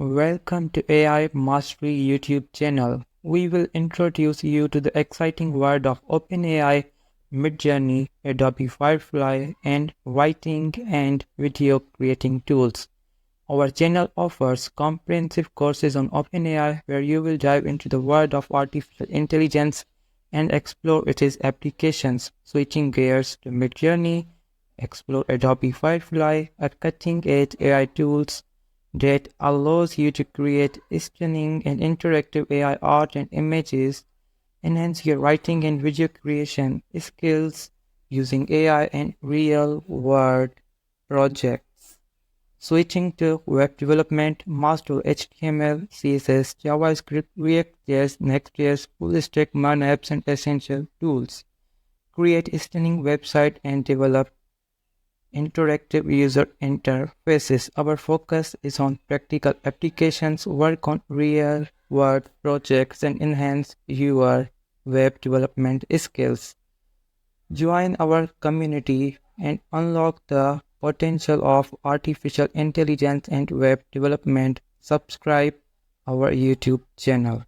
Welcome to AI Mastery YouTube channel. We will introduce you to the exciting world of OpenAI, Midjourney, Adobe Firefly, and writing and video creating tools. Our channel offers comprehensive courses on OpenAI where you will dive into the world of artificial intelligence and explore its applications. Switching gears to Midjourney, explore Adobe Firefly, a cutting-edge AI tools that allows you to create stunning and interactive AI art and images, enhance your writing and video creation skills using AI and real-world projects. Switching to web development, master HTML, CSS, JavaScript, React.js, Next.js, full-stack man apps and essential tools. Create a stunning website and develop interactive user interfaces. Our focus is on practical applications, work on real-world projects, and enhance your web development skills. Join our community and unlock the potential of artificial intelligence and web development. Subscribe our YouTube channel.